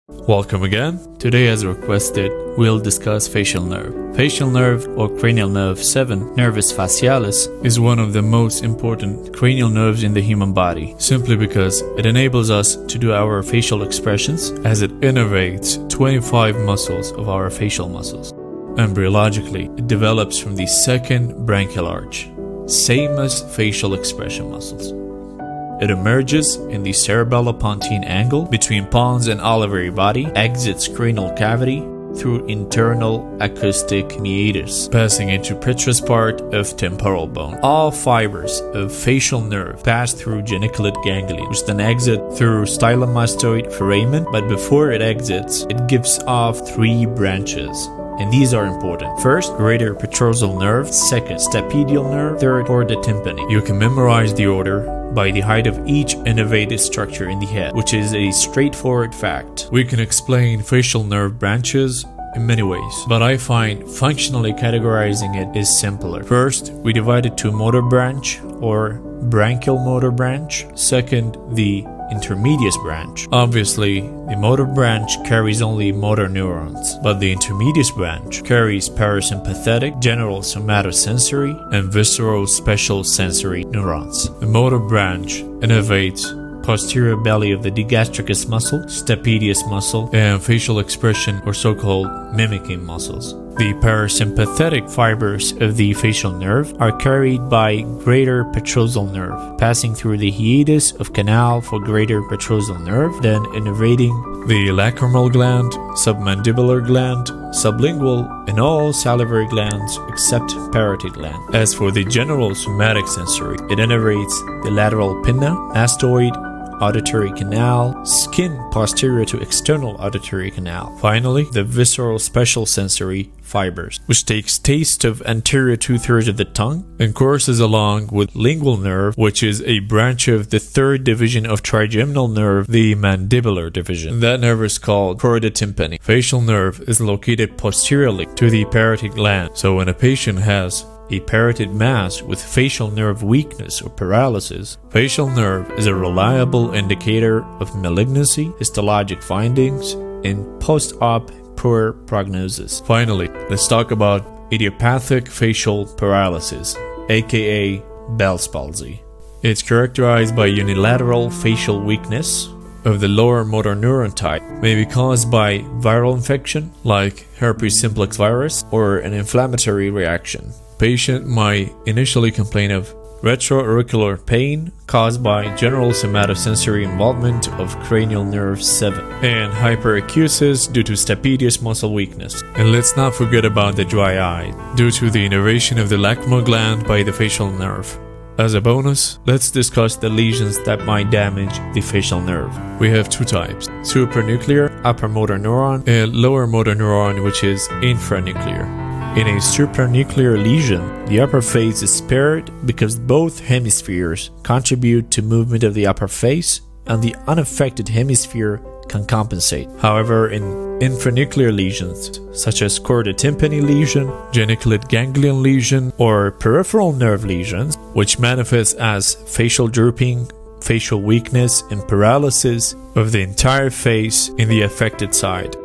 Welcome again. Today, as requested, we'll discuss facial nerve. Facial nerve, or cranial nerve 7, nervus facialis, is one of the most important cranial nerves in the human body, simply because it enables us to do our facial expressions as it innervates 25 muscles of our facial muscles. Embryologically, it develops from the second branchial arch, same as facial expression muscles. It emerges in the cerebellopontine angle between pons and olivary body, exits cranial cavity through internal acoustic meatus, passing into petrous part of temporal bone. All fibers of facial nerve pass through geniculate ganglion, which then exit through stylomastoid foramen, but before it exits, it gives off 3 branches. And these are important. First, greater petrosal nerve. Second, stapedial nerve. Third, chorda tympani. You can memorize the order by the height of each innervated structure in the head, which is a straightforward fact. We can explain facial nerve branches in many ways, but I find functionally categorizing it is simpler. First, we divide it to motor branch or branchial motor branch. Second, the intermedius branch. Obviously, the motor branch carries only motor neurons, but the intermedius branch carries parasympathetic, general somatosensory, and visceral special sensory neurons. The motor branch innervates posterior belly of the digastricus muscle, stapedius muscle, and facial expression or so-called mimicking muscles. The parasympathetic fibers of the facial nerve are carried by greater petrosal nerve, passing through the hiatus of canal for greater petrosal nerve, then innervating the lacrimal gland, submandibular gland, sublingual, and all salivary glands except parotid gland. As for the general somatic sensory, it innervates the lateral pinna, mastoid, auditory canal, skin posterior to external auditory canal. Finally, the visceral special sensory fibers, which takes taste of anterior 2/3 of the tongue and courses along with lingual nerve, which is a branch of the 3rd division of trigeminal nerve, the mandibular division. That nerve is called chorda tympani. Facial nerve is located posteriorly to the parotid gland, so when a patient has a parotid mass with facial nerve weakness or paralysis, facial nerve is a reliable indicator of malignancy, histologic findings, and post-op poor prognosis. Finally, let's talk about idiopathic facial paralysis, aka Bell's palsy. It's characterized by unilateral facial weakness of the lower motor neuron type, may be caused by viral infection like herpes simplex virus or an inflammatory reaction. Patient might initially complain of retroauricular pain caused by general somatosensory involvement of cranial nerve 7 and hyperacusis due to stapedius muscle weakness. And let's not forget about the dry eye due to the innervation of the lacrimal gland by the facial nerve. As a bonus, let's discuss the lesions that might damage the facial nerve. We have 2 types: supranuclear upper motor neuron and lower motor neuron, which is infranuclear. In a supranuclear lesion, the upper face is spared because both hemispheres contribute to movement of the upper face and the unaffected hemisphere can compensate. However, in infranuclear lesions, such as chorda tympani lesion, geniculate ganglion lesion, or peripheral nerve lesions, which manifest as facial drooping, facial weakness, and paralysis of the entire face in the affected side,